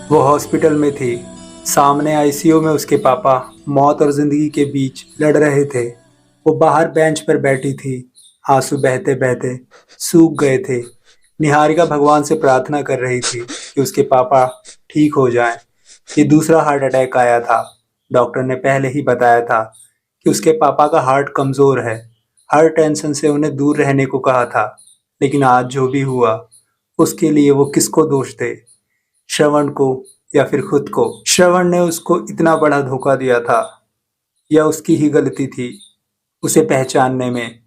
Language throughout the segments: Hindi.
वो हॉस्पिटल में थी। सामने आईसीयू में उसके पापा मौत और जिंदगी के बीच लड़ रहे थे। वो बाहर बेंच पर बैठी थी। आंसू बहते बहते सूख गए थे। निहारिका भगवान से प्रार्थना कर रही थी कि उसके पापा ठीक हो जाएं। ये दूसरा हार्ट अटैक आया था। डॉक्टर ने पहले ही बताया था कि उसके पापा का हार्ट कमजोर है। हर टेंशन से उन्हें दूर रहने को कहा था। लेकिन आज जो भी हुआ, उसके लिए वो किसको दोष दे? श्रवण को या फिर खुद को? श्रवण ने उसको इतना बड़ा धोखा दिया था या उसकी ही गलती थी उसे पहचानने में?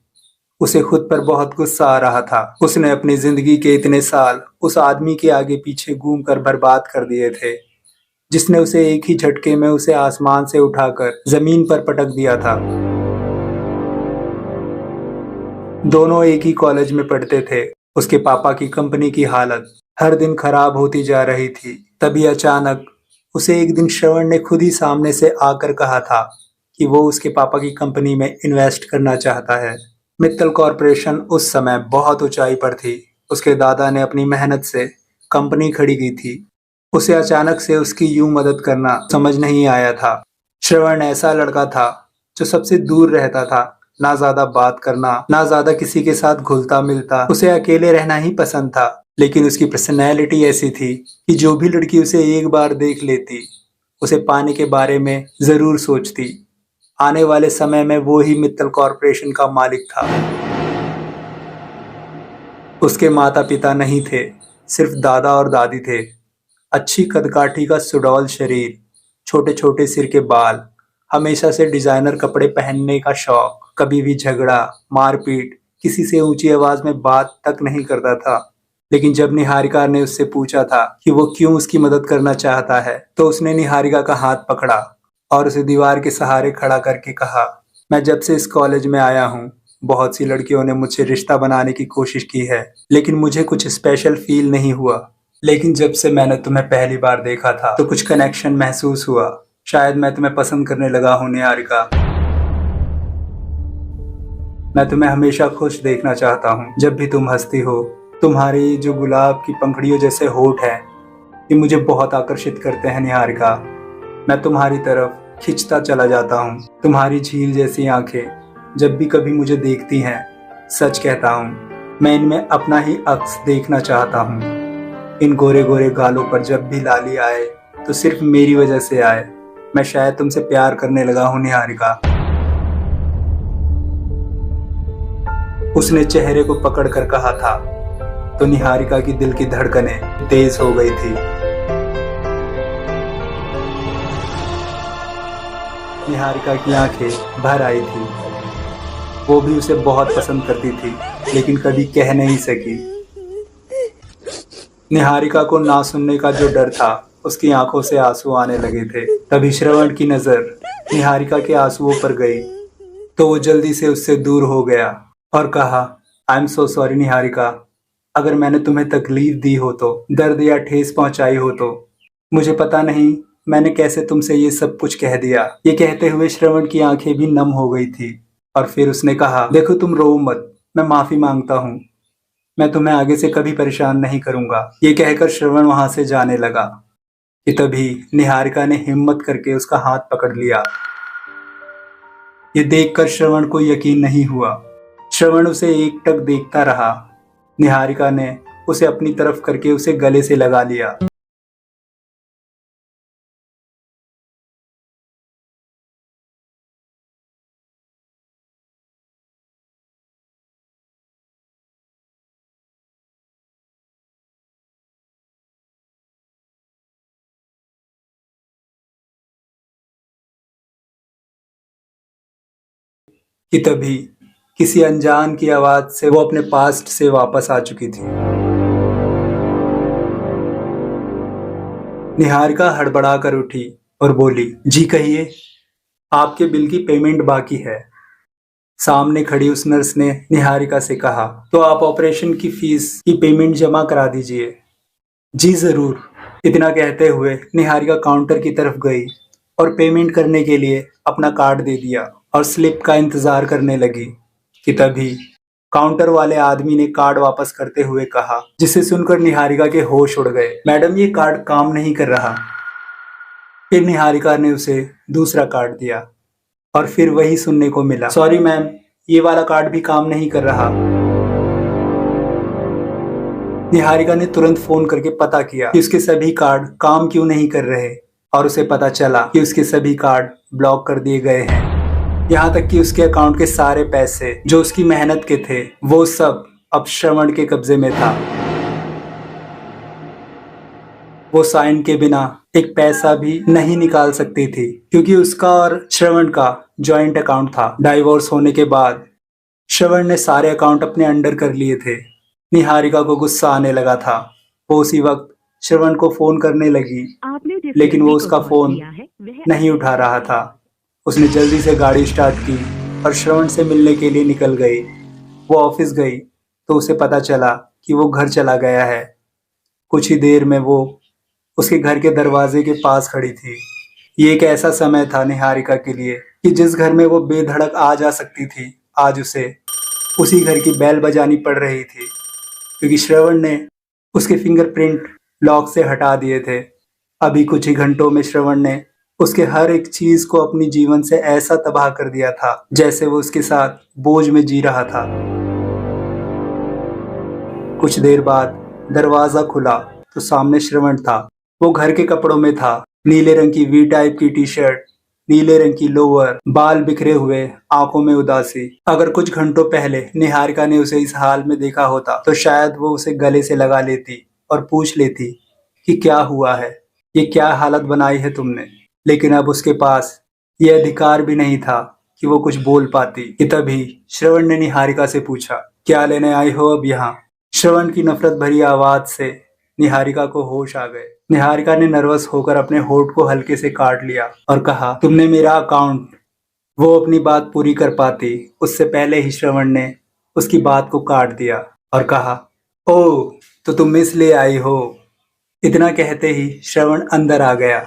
उसे खुद पर बहुत गुस्सा आ रहा था। उसने अपनी जिंदगी के इतने साल उस आदमी के आगे पीछे घूम कर बर्बाद कर दिए थे, जिसने उसे एक ही झटके में उसे आसमान से उठाकर जमीन पर पटक दिया था। दोनों एक ही कॉलेज में पढ़ते थे। उसके पापा की कंपनी की हालत हर दिन खराब होती जा रही थी। तभी अचानक उसे एक दिन श्रवण ने खुद ही सामने से आकर कहा था कि वो उसके पापा की कंपनी में इन्वेस्ट करना चाहता है। मित्तल कॉरपोरेशन उस समय बहुत ऊंचाई पर थी। उसके दादा ने अपनी मेहनत से कंपनी खड़ी की थी। उसे अचानक से उसकी यूं मदद करना समझ नहीं आया था। श्रवण ऐसा लड़का था जो सबसे दूर रहता था। ना ज्यादा बात करना, ना ज्यादा किसी के साथ घुलता मिलता। उसे अकेले रहना ही पसंद था। लेकिन उसकी पर्सनैलिटी ऐसी थी कि जो भी लड़की उसे एक बार देख लेती, उसे पाने के बारे में जरूर सोचती। आने वाले समय में वो ही मित्तल कॉरपोरेशन का मालिक था। उसके माता पिता नहीं थे, सिर्फ दादा और दादी थे। अच्छी कदकाठी का सुडौल शरीर, छोटे छोटे सिर के बाल, हमेशा से डिजाइनर कपड़े पहनने का शौक, कभी भी झगड़ा, मारपीट, किसी से ऊंची आवाज में बात तक नहीं करता था। लेकिन जब निहारिका ने उससे पूछा था कि वो क्यों उसकी मदद करना चाहता है, तो उसने निहारिका का हाथ पकड़ा और उसे दीवार के सहारे खड़ा करके कहा, मैं जब से इस कॉलेज में आया हूँ, बहुत सी लड़कियों ने मुझसे रिश्ता बनाने की कोशिश की है, लेकिन मुझे कुछ स्पेशल फील नहीं हुआ। लेकिन जब से मैंने तुम्हें पहली बार देखा था तो कुछ कनेक्शन महसूस हुआ। शायद मैं तुम्हें पसंद करने लगा हूँ निहारिका। मैं तुम्हें हमेशा खुश देखना चाहता हूँ। जब भी तुम हंसती हो, तुम्हारी जो गुलाब की पंखड़ियों जैसे होठ हैं, ये मुझे बहुत आकर्षित करते हैं निहारिका। मैं तुम्हारी तरफ खिंचता चला जाता हूँ। तुम्हारी झील जैसी आंखें जब भी कभी मुझे देखती हैं, सच कहता हूँ, मैं इनमें अपना ही अक्स देखना चाहता हूँ। इन गोरे गोरे गालों पर जब भी लाली आए तो सिर्फ मेरी वजह से आए। मैं शायद तुमसे प्यार करने लगा हूँ निहारिका। उसने चेहरे को पकड़ कर कहा था तो निहारिका की दिल की धड़कनें तेज हो गई थी। निहारिका की आंखें भर आई थी। वो भी उसे बहुत पसंद करती थी, लेकिन कभी कह नहीं सकी। निहारिका को ना सुनने का जो डर था, उसकी आंखों से आंसू आने लगे थे। तभी श्रवण की नजर निहारिका के आंसुओं पर गई तो वो जल्दी से उससे दूर हो गया और कहा, I am so sorry Niharika. अगर मैंने तुम्हें तकलीफ दी हो तो, दर्द या ठेस पहुंचाई हो तो, मुझे पता नहीं मैंने कैसे तुमसे ये सब कुछ कह दिया। ये कहते हुए श्रवण की आंखें भी नम हो गई थी और फिर उसने कहा, देखो तुम रो मत, मैं माफी मांगता हूँ। मैं तुम्हें आगे से कभी परेशान नहीं करूंगा। ये कहकर श्रवण वहां से जाने लगा कि तभी निहारिका ने हिम्मत करके उसका हाथ पकड़ लिया। ये देखकर श्रवण को यकीन नहीं हुआ। श्रवण उसे एकटक देखता रहा। निहारिका ने उसे अपनी तरफ करके उसे गले से लगा लिया। कि तभी किसी अनजान की आवाज से वो अपने पास्ट से वापस आ चुकी थी। निहारिका हड़बड़ा कर उठी और बोली, जी कहिए, आपके बिल की पेमेंट बाकी है। सामने खड़ी उस नर्स ने निहारिका से कहा, तो आप ऑपरेशन की फीस की पेमेंट जमा करा दीजिए। जी जरूर। इतना कहते हुए निहारिका काउंटर की तरफ गई और पेमेंट करने के लिए अपना कार्ड दे दिया और स्लिप का इंतजार करने लगी कि तभी काउंटर वाले आदमी ने कार्ड वापस करते हुए कहा, जिसे सुनकर निहारिका के होश उड़ गए। मैडम, ये कार्ड काम नहीं कर रहा। फिर निहारिका ने उसे दूसरा कार्ड दिया और फिर वही सुनने को मिला, सॉरी मैम, ये वाला कार्ड भी काम नहीं कर रहा। निहारिका ने तुरंत फोन करके पता किया कि उसके सभी कार्ड काम क्यों नहीं कर रहे और उसे पता चला कि उसके सभी कार्ड ब्लॉक कर दिए गए हैं। यहाँ तक कि उसके अकाउंट के सारे पैसे जो उसकी मेहनत के थे वो सब अब श्रवण के कब्जे में था। वो साइन के बिना एक पैसा भी नहीं निकाल सकती थी क्योंकि उसका और श्रवण का जॉइंट अकाउंट था। डाइवोर्स होने के बाद श्रवण ने सारे अकाउंट अपने अंडर कर लिए थे। निहारिका को गुस्सा आने लगा था। वो उसी वक्त श्रवण को फोन करने लगी, लेकिन वो उसका फोन नहीं उठा रहा था। उसने जल्दी से गाड़ी स्टार्ट की और श्रवण से मिलने के लिए निकल गई। वो ऑफिस गई तो उसे पता चला कि वो घर चला गया है। कुछ ही देर में वो उसके घर के दरवाजे के पास खड़ी थी। ये एक ऐसा समय था निहारिका के लिए कि जिस घर में वो बेधड़क आ जा सकती थी, आज उसे उसी घर की बेल बजानी पड़ रही थी क्योंकि श्रवण ने उसके फिंगरप्रिंट लॉक से हटा दिए थे। अभी कुछ ही घंटों में श्रवण ने उसके हर एक चीज को अपनी जीवन से ऐसा तबाह कर दिया था जैसे वो उसके साथ बोझ में जी रहा था। कुछ देर बाद दरवाजा खुला तो सामने श्रवण था। वो घर के कपड़ों में था, नीले रंग की वी टाइप की टी शर्ट, नीले रंग की लोअर, बाल बिखरे हुए, आंखों में उदासी। अगर कुछ घंटों पहले निहारिका ने उसे इस हाल में देखा होता तो शायद वो उसे गले से लगा लेती और पूछ लेती कि क्या हुआ है, ये क्या हालत बनाई है तुमने। लेकिन अब उसके पास ये अधिकार भी नहीं था कि वो कुछ बोल पाती कि तभी श्रवण ने निहारिका से पूछा, क्या लेने आई हो अब यहाँ। श्रवण की नफरत भरी आवाज से निहारिका को होश आ गए। निहारिका ने नर्वस होकर अपने होठ को हल्के से काट लिया और कहा, तुमने मेरा अकाउंट। वो अपनी बात पूरी कर पाती उससे पहले ही श्रवण ने उसकी बात को काट दिया और कहा, ओह तो तुम इसलिए आई हो। इतना कहते ही श्रवण अंदर आ गया।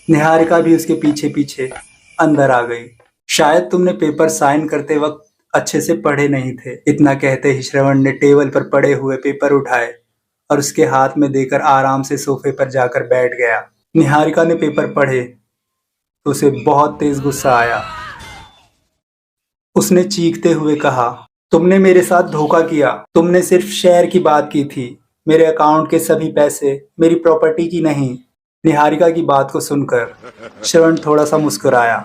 निहारिका भी उसके पीछे पीछे अंदर आ गई। शायद तुमने पेपर साइन करते वक्त अच्छे से पढ़े नहीं थे। इतना कहते ही श्रवण ने टेबल पर पड़े हुए पेपर उठाए और उसके हाथ में देकर आराम से सोफे पर जाकर बैठ गया। निहारिका ने पेपर पढ़े तो उसे बहुत तेज गुस्सा आया। उसने चीखते हुए कहा, तुमने मेरे साथ धोखा किया। तुमने सिर्फ शेयर की बात की थी, मेरे अकाउंट के सभी पैसे मेरी प्रॉपर्टी की नहीं। निहारिका की बात को सुनकर श्रवण थोड़ा सा मुस्कुराया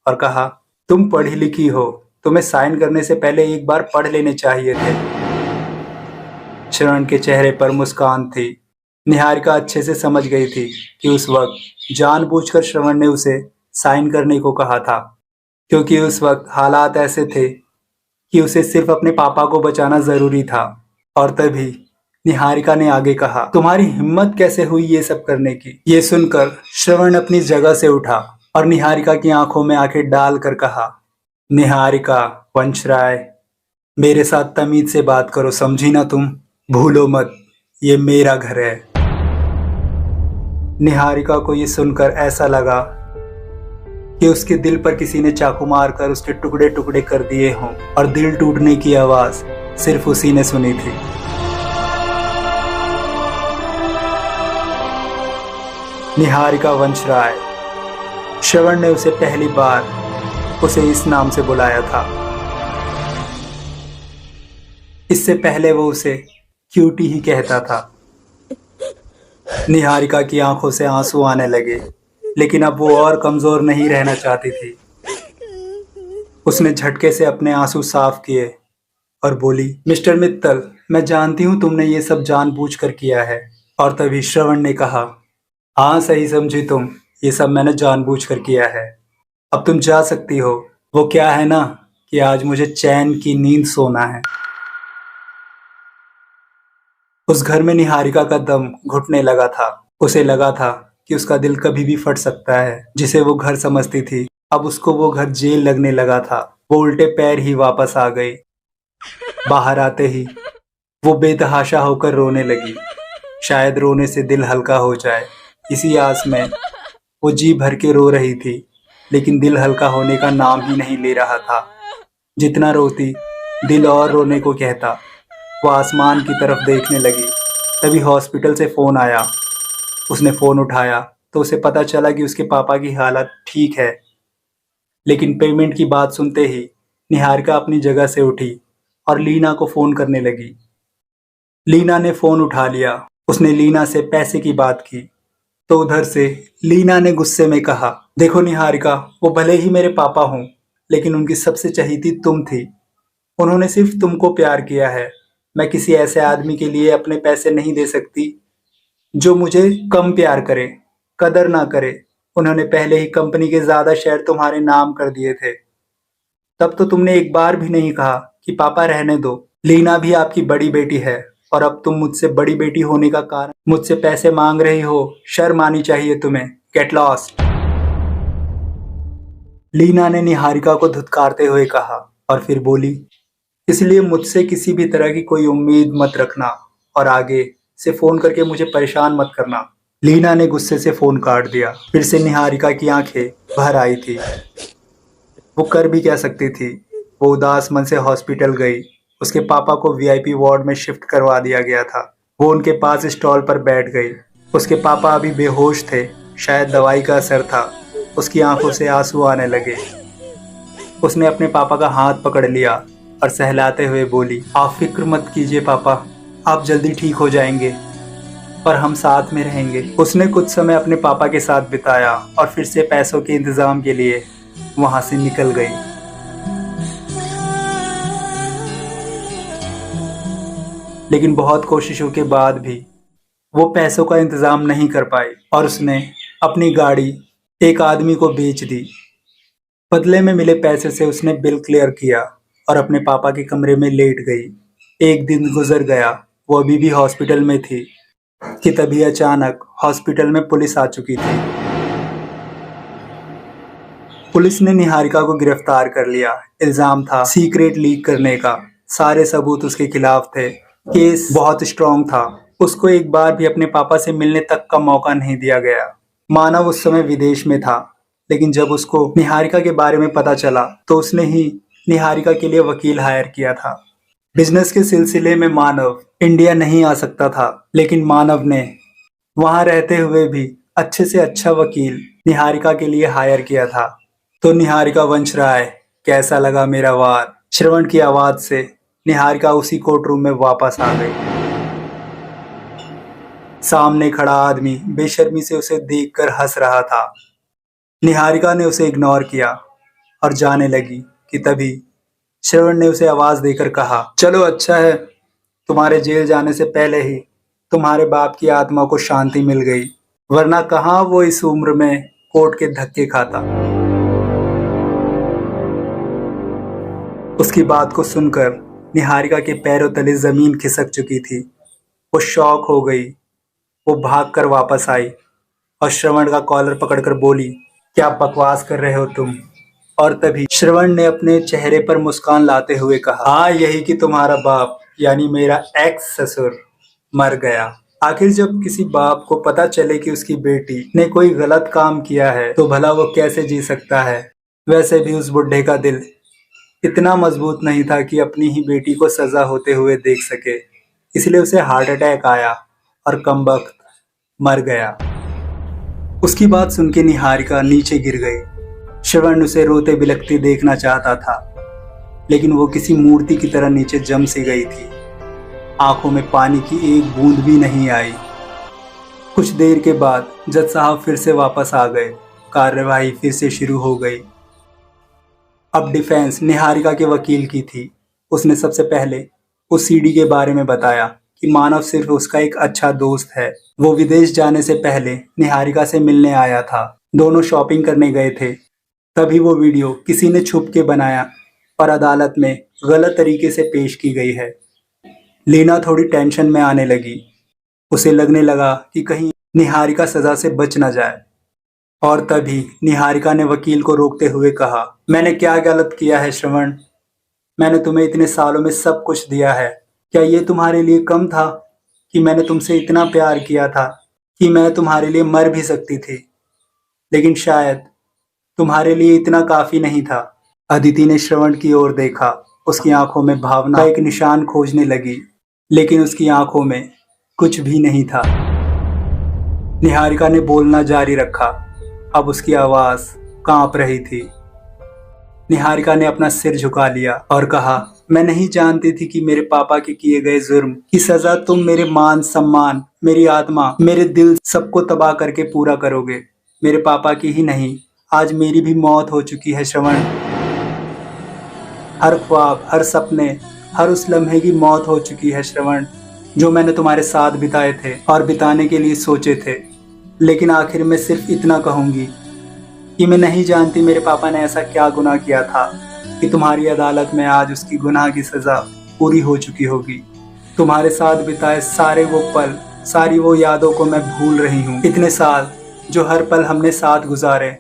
और कहा, तुम पढ़ी लिखी हो, तुम्हें साइन करने से पहले एक बार पढ़ लेने चाहिए थे। श्रवण के चेहरे पर मुस्कान थी। निहारिका अच्छे से समझ गई थी कि उस वक्त जानबूझकर श्रवण ने उसे साइन करने को कहा था, क्योंकि उस वक्त हालात ऐसे थे कि उसे सिर्फ अपने पापा को बचाना जरूरी था। और तभी निहारिका ने आगे कहा, तुम्हारी हिम्मत कैसे हुई ये सब करने की। ये सुनकर श्रवण अपनी जगह से उठा और निहारिका की आंखों में आंखें डालकर कहा, निहारिका वंशराय, मेरे साथ तमीज से बात करो, समझी ना तुम। भूलो मत, ये मेरा घर है। निहारिका को ये सुनकर ऐसा लगा कि उसके दिल पर किसी ने चाकू मारकर उसके टुकड़े टुकड़े कर दिए हों और दिल टूटने की आवाज सिर्फ उसी ने सुनी थी। निहारिका वंशराय। श्रवण ने उसे पहली बार उसे इस नाम से बुलाया था। इससे पहले वो उसे क्यूटी ही कहता था। निहारिका की आंखों से आंसू आने लगे, लेकिन अब वो और कमजोर नहीं रहना चाहती थी। उसने झटके से अपने आंसू साफ किए और बोली, मिस्टर मित्तल, मैं जानती हूँ तुमने ये सब जानबूझकर किया है। और तभी श्रवण ने कहा, हाँ सही समझी तुम, ये सब मैंने जानबूझकर किया है। अब तुम जा सकती हो। वो क्या है ना कि आज मुझे चैन की नींद सोना है। उस घर में निहारिका का दम घुटने लगा था। उसे लगा था कि उसका दिल कभी भी फट सकता है। जिसे वो घर समझती थी, अब उसको वो घर जेल लगने लगा था। वो उल्टे पैर ही वापस आ गई। बाहर आते ही वो बेतहाशा होकर रोने लगी। शायद रोने से दिल हल्का हो जाए, इसी आस में वो जी भर के रो रही थी, लेकिन दिल हल्का होने का नाम ही नहीं ले रहा था। जितना रोती दिल और रोने को कहता। वो आसमान की तरफ देखने लगी। तभी हॉस्पिटल से फ़ोन आया। उसने फ़ोन उठाया तो उसे पता चला कि उसके पापा की हालत ठीक है। लेकिन पेमेंट की बात सुनते ही निहारिका अपनी जगह से उठी और लीना को फ़ोन करने लगी। लीना ने फ़ोन उठा लिया। उसने लीना से पैसे की बात की तो उधर से लीना ने गुस्से में कहा, देखो निहारिका, वो भले ही मेरे पापा हों, लेकिन उनकी सबसे चहीती तुम थी। उन्होंने सिर्फ तुमको प्यार किया है। मैं किसी ऐसे आदमी के लिए अपने पैसे नहीं दे सकती जो मुझे कम प्यार करे, कदर ना करे। उन्होंने पहले ही कंपनी के ज्यादा शेयर तुम्हारे नाम कर दिए थे। तब तो तुमने एक बार भी नहीं कहा कि पापा रहने दो। लीना भी आपकी बड़ी बेटी है और अब तुम मुझसे बड़ी बेटी होने का कारण मुझसे पैसे मांग रही हो। शर्म आनी चाहिए तुम्हें। Get lost. लीना ने निहारिका को धुतकारते हुए कहा और फिर बोली, इसलिए मुझसे किसी भी तरह की कोई उम्मीद मत रखना और आगे से फोन करके मुझे परेशान मत करना। लीना ने गुस्से से फोन काट दिया। फिर से निहारिका की आंखें भर आई थी। वो कर भी क्या सकती थी। वो उदास मन से हॉस्पिटल गई। उसके पापा को वीआईपी वार्ड में शिफ्ट करवा दिया गया था। वो उनके पास स्टॉल पर बैठ गई। उसके पापा अभी बेहोश थे। शायद दवाई का असर था। उसकी आंखों से आंसू आने लगे। उसने अपने पापा का हाथ पकड़ लिया और सहलाते हुए बोली, आप फिक्र मत कीजिए पापा, आप जल्दी ठीक हो जाएंगे और हम साथ में रहेंगे। उसने कुछ समय अपने पापा के साथ बिताया और फिर से पैसों के इंतजाम के लिए वहां से निकल गई। लेकिन बहुत कोशिशों के बाद भी वो पैसों का इंतजाम नहीं कर पाई और उसने अपनी गाड़ी एक आदमी को बेच दी। बदले में मिले पैसे से उसने बिल क्लियर किया और अपने पापा के कमरे में लेट गई। एक दिन गुजर गया। वो अभी भी हॉस्पिटल में थी कि तभी अचानक हॉस्पिटल में पुलिस आ चुकी थी। पुलिस ने निहारिका को गिरफ्तार कर लिया। इल्जाम था सीक्रेट लीक करने का। सारे सबूत उसके खिलाफ थे। केस बहुत स्ट्रांग था। उसको एक बार भी अपने पापा से मिलने तक का मौका नहीं दिया गया। मानव उस समय विदेश में था, लेकिन जब उसको निहारिका के बारे में पता चला तो उसने ही निहारिका के लिए वकील हायर किया था। बिजनेस के सिलसिले में मानव इंडिया नहीं आ सकता था, लेकिन मानव ने वहां रहते हुए भी अच्छे से अच्छा वकील निहारिका के लिए हायर किया था। तो निहारिका वंश राय, कैसा लगा मेरा वार? श्रवण की आवाज से निहारिका उसी कोर्ट रूम में वापस आ गई। सामने खड़ा आदमी बेशर्मी से उसे देखकर हंस रहा था। निहारिका ने उसे इग्नोर किया और जाने लगी कि तभी श्रवण ने उसे आवाज देकर कहा, चलो अच्छा है, तुम्हारे जेल जाने से पहले ही तुम्हारे बाप की आत्मा को शांति मिल गई, वरना कहाँ वो इस उम्र में कोर्ट के धक्के खाता। उसकी बात को सुनकर निहारिका के पैरों तले जमीन खिसक चुकी थी। वो शॉक हो गई। वो भागकर वापस आई और श्रवण का कॉलर पकड़कर बोली, क्या बकवास कर रहे हो तुम? और तभी श्रवण ने अपने चेहरे पर मुस्कान लाते हुए कहा, हाँ यही कि तुम्हारा बाप यानी मेरा एक्स ससुर मर गया। आखिर जब किसी बाप को पता चले कि उसकी बेटी ने कोई गलत काम किया है तो भला वो कैसे जी सकता है। वैसे भी उस बुढ़े का दिल इतना मजबूत नहीं था कि अपनी ही बेटी को सजा होते हुए देख सके। इसलिए उसे हार्ट अटैक आया और कमबख्त मर गया। उसकी बात सुन के निहारिका नीचे गिर गई। श्रवण उसे रोते बिलखती देखना चाहता था, लेकिन वो किसी मूर्ति की तरह नीचे जम सी गई थी। आंखों में पानी की एक बूंद भी नहीं आई। कुछ देर के बाद जज साहब फिर से वापस आ गए। कार्यवाही फिर से शुरू हो गई। अब डिफेंस निहारिका के वकील की थी। उसने सबसे पहले उस सीडी के बारे में बताया कि मानव सिर्फ उसका एक अच्छा दोस्त है। वो विदेश जाने से पहले निहारिका से मिलने आया था। दोनों शॉपिंग करने गए थे। तभी वो वीडियो किसी ने छुप के बनाया और अदालत में गलत तरीके से पेश की गई है। लीना थोड़ी टेंशन में आने लगी। उसे लगने लगा कि कहीं निहारिका सजा से बच न जाए। और तभी निहारिका ने वकील को रोकते हुए कहा, मैंने क्या गलत किया है श्रवण? मैंने तुम्हें इतने सालों में सब कुछ दिया है। क्या ये तुम्हारे लिए कम था कि मैंने तुमसे इतना प्यार किया था कि मैं तुम्हारे लिए मर भी सकती थी? लेकिन शायद तुम्हारे लिए इतना काफी नहीं था। अदिति ने श्रवण की ओर देखा। उसकी आंखों में भावना का एक निशान खोजने लगी, लेकिन उसकी आंखों में कुछ भी नहीं था। निहारिका ने बोलना जारी रखा। अब उसकी आवाज कांप रही थी। निहारिका ने अपना सिर झुका लिया और कहा, मैं नहीं जानती थी कि मेरे पापा के किए गए जुर्म की सजा तुम मेरे मान सम्मान, मेरी आत्मा, मेरे दिल सबको तबाह करके पूरा करोगे। मेरे पापा की ही नहीं, आज मेरी भी मौत हो चुकी है श्रवण। हर ख्वाब, हर सपने, हर उस लम्हे की मौत हो चुकी है श्रवण, जो मैंने तुम्हारे साथ बिताए थे और बिताने के लिए सोचे थे। लेकिन आखिर में सिर्फ इतना कहूंगी कि मैं नहीं जानती मेरे पापा ने ऐसा क्या गुनाह किया था कि तुम्हारी अदालत में आज उसकी गुनाह की सजा पूरी हो चुकी होगी। तुम्हारे साथ बिताए सारे वो पल, सारी वो यादों को मैं भूल रही हूँ। इतने साल जो हर पल हमने साथ गुजारे,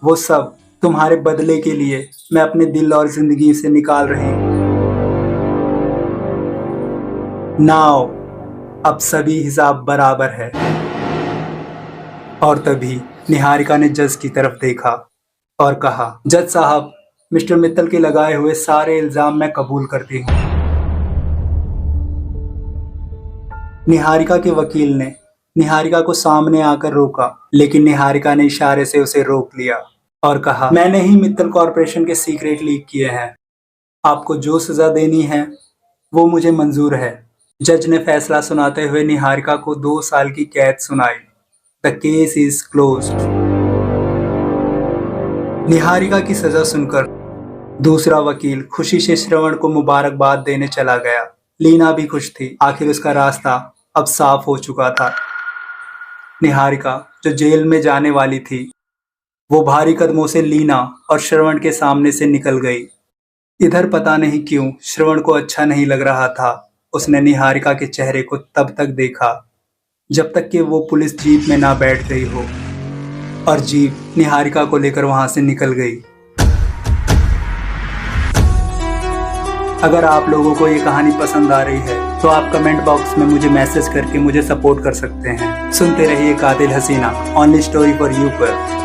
वो सब तुम्हारे बदले के लिए मैं अपने दिल और जिंदगी से निकाल रही हूँ। नाउ अब सभी हिसाब बराबर है। और तभी निहारिका ने जज की तरफ देखा और कहा, जज साहब, मिस्टर मित्तल के लगाए हुए सारे इल्जाम मैं कबूल करती हूँ। निहारिका के वकील ने निहारिका को सामने आकर रोका, लेकिन निहारिका ने इशारे से उसे रोक लिया और कहा, मैंने ही मित्तल कॉरपोरेशन के सीक्रेट लीक किए हैं। आपको जो सजा देनी है वो मुझे मंजूर है। जज ने फैसला सुनाते हुए निहारिका को 2 साल की कैद सुनाई। The case is closed. Niharika की सजा सुनकर दूसरा वकील खुशी से श्रवण को मुबारकबाद देने चला गया। लीना भी खुश थी, आखिर उसका रास्ता अब साफ हो चुका था। निहारिका जो जेल में जाने वाली थी, वो भारी कदमों से लीना और श्रवण के सामने से निकल गई। इधर पता नहीं क्यों श्रवण को अच्छा नहीं लग रहा था। उसने निहारिका के चेहरे को तब तक देखा जब तक कि वो पुलिस जीप में ना बैठ गई हो और जीप निहारिका को लेकर वहां से निकल गई। अगर आप लोगों को ये कहानी पसंद आ रही है तो आप कमेंट बॉक्स में मुझे मैसेज करके मुझे सपोर्ट कर सकते हैं। सुनते रहिए कातिल हसीना, ओनली स्टोरी फॉर यू पर।